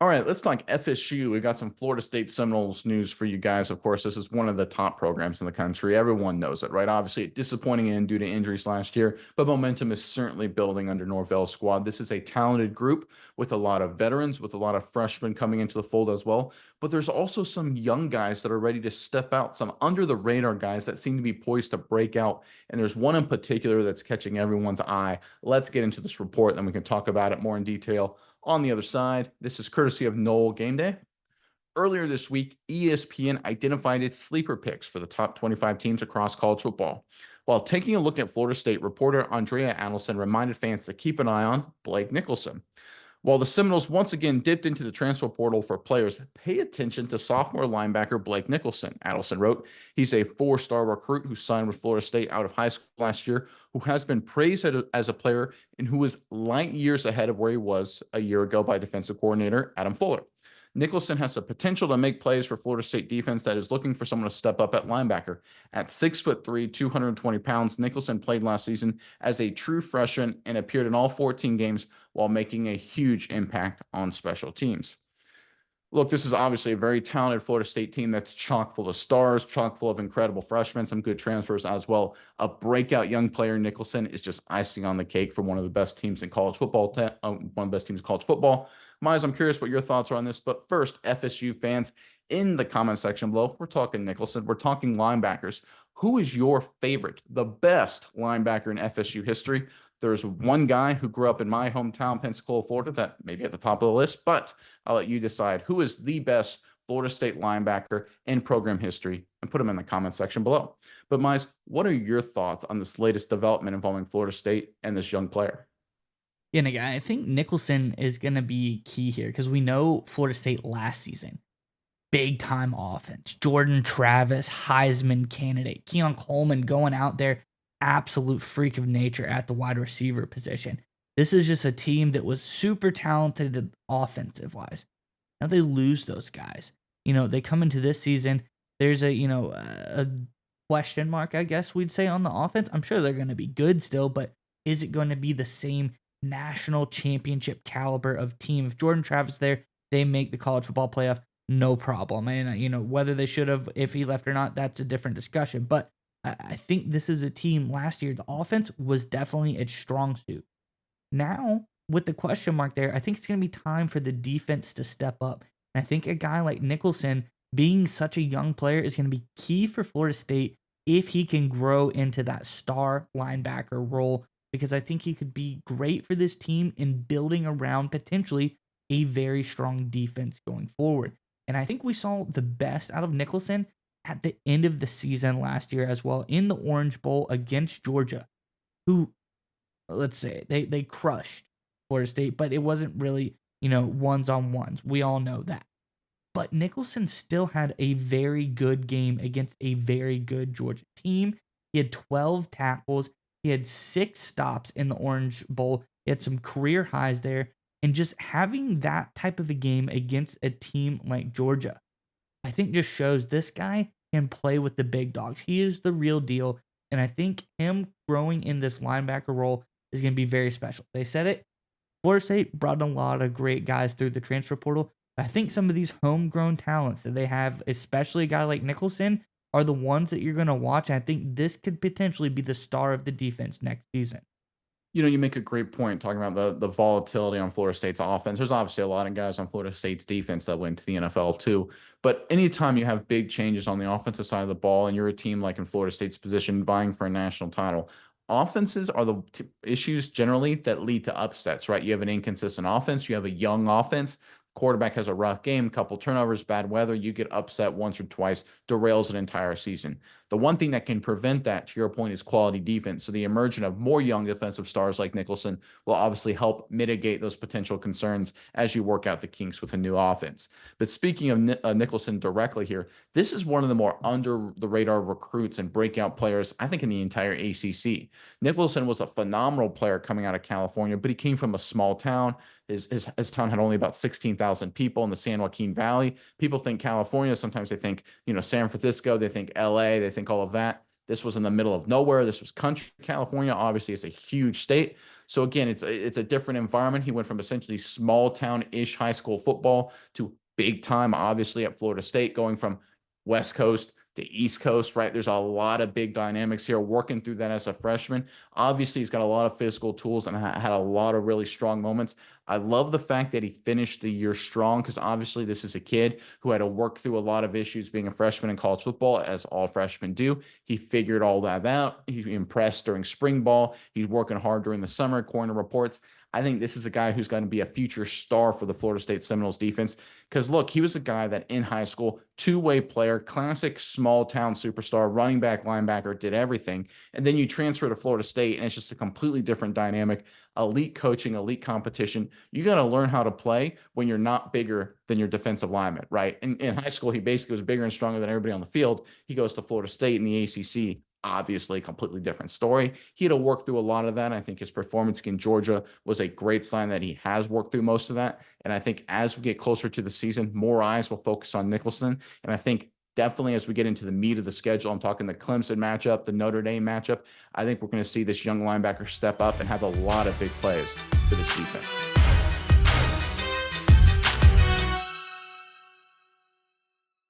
All right, let's talk FSU. We've got some Florida State Seminoles news for you guys. Of course, this is one of the top programs in the country. Everyone knows it, right? Obviously, disappointing end due to injuries last year, but momentum is certainly building under Norvell's squad. This is a talented group with a lot of veterans, with a lot of freshmen coming into the fold as well. But there's also some young guys that are ready to step out, some under the radar guys that seem to be poised to break out. And there's one in particular that's catching everyone's eye. Let's get into this report, then we can talk about it more in detail on the other side. This is courtesy of Noel Game Day. Earlier this week, ESPN identified its sleeper picks for the top 25 teams across college football. While taking a look at Florida State, reporter Andrea Adelson reminded fans to keep an eye on Blake Nicholson. While the Seminoles once again dipped into the transfer portal for players, pay attention to sophomore linebacker Blake Nicholson. Adelson wrote, he's a four-star recruit who signed with Florida State out of high school last year, who has been praised as a player and who is light years ahead of where he was a year ago by defensive coordinator Adam Fuller. Nicholson has the potential to make plays for Florida State defense that is looking for someone to step up at linebacker. At 6'3", 220 pounds, Nicholson played last season as a true freshman and appeared in all 14 games while making a huge impact on special teams. Look, this is obviously a very talented Florida State team that's chock full of stars, chock full of incredible freshmen, some good transfers as well. A breakout young player, Nicholson, is just icing on the cake for one of the best teams in college football. One of the best teams in college football. Miles, I'm curious what your thoughts are on this. But first, FSU fans, in the comment section below, we're talking Nicholson. We're talking linebackers. Who is your favorite, the best linebacker in FSU history? There's one guy who grew up in my hometown, Pensacola, Florida, that may be at the top of the list, but I'll let you decide who is the best Florida State linebacker in program history and put them in the comment section below. But Miles, what are your thoughts on this latest development involving Florida State and this young player? Yeah, and again, I think Nicholson is going to be key here because we know Florida State last season, big time offense. Jordan Travis, Heisman candidate. Keon Coleman going out there, absolute freak of nature at the wide receiver position. This is just a team that was super talented offensive wise. Now they lose those guys. They come into this season. There's a question mark, I guess we'd say, on the offense. I'm sure they're going to be good still, but is it going to be the same national championship caliber of team? If Jordan Travis there, they make the college football playoff, no problem. And whether they should have, if he left or not, that's a different discussion. But I think this is a team last year. The offense was definitely its strong suit. Now, with the question mark there, I think it's going to be time for the defense to step up. And I think a guy like Nicholson, being such a young player, is going to be key for Florida State if he can grow into that star linebacker role, because I think he could be great for this team in building around potentially a very strong defense going forward. And I think we saw the best out of Nicholson at the end of the season last year as well in the Orange Bowl against Georgia, who, let's say, they crushed Florida State, but it wasn't really, ones on ones. We all know that. But Nicholson still had a very good game against a very good Georgia team. He had 12 tackles. He had 6 stops in the Orange Bowl. He had some career highs there. And just having that type of a game against a team like Georgia, I think just shows this guy can play with the big dogs. He is the real deal. And I think him growing in this linebacker role is going to be very special. They said it. Florida State brought in a lot of great guys through the transfer portal. I think some of these homegrown talents that they have, especially a guy like Nicholson, are the ones that you're going to watch. And I think this could potentially be the star of the defense next season. You make a great point talking about the volatility on Florida State's offense. There's obviously a lot of guys on Florida State's defense that went to the NFL too. But anytime you have big changes on the offensive side of the ball and you're a team like in Florida State's position vying for a national title, offenses are the issues generally that lead to upsets, right? You have an inconsistent offense, you have a young offense. Quarterback has a rough game, couple turnovers, bad weather, you get upset once or twice, derails an entire season. The one thing that can prevent that, to your point, is quality defense. So the emergence of more young defensive stars like Nicholson will obviously help mitigate those potential concerns as you work out the kinks with a new offense. But speaking of Nicholson directly here, this is one of the more under the radar recruits and breakout players, I think, in the entire ACC. Nicholson was a phenomenal player coming out of California, but he came from a small town. His town had only about 16,000 people in the San Joaquin Valley. People think California. Sometimes they think, San Francisco. They think LA. They think all of that. This was in the middle of nowhere. This was country. California, obviously, is a huge state. So again, it's a different environment. He went from essentially small town-ish high school football to big time, obviously, at Florida State, going from West Coast to East Coast, right? There's a lot of big dynamics here, working through that as a freshman. Obviously, he's got a lot of physical tools and had a lot of really strong moments. I love the fact that he finished the year strong, because obviously this is a kid who had to work through a lot of issues being a freshman in college football, as all freshmen do. He figured all that out. He impressed during spring ball. He's working hard during the summer, according to reports. I think this is a guy who's going to be a future star for the Florida State Seminoles defense. Because look, he was a guy that in high school, two-way player, classic small town superstar, running back, linebacker, did everything. And then you transfer to Florida State, and it's just a completely different dynamic. Elite coaching, elite competition. You got to learn how to play when you're not bigger than your defensive lineman, right? In high school, he basically was bigger and stronger than everybody on the field. He goes to Florida State in the ACC. Obviously, a completely different story. He had to work through a lot of that. I think his performance against Georgia was a great sign that he has worked through most of that. And I think as we get closer to the season, more eyes will focus on Nicholson. And I think definitely as we get into the meat of the schedule, I'm talking the Clemson matchup, the Notre Dame matchup, I think we're going to see this young linebacker step up and have a lot of big plays for this defense.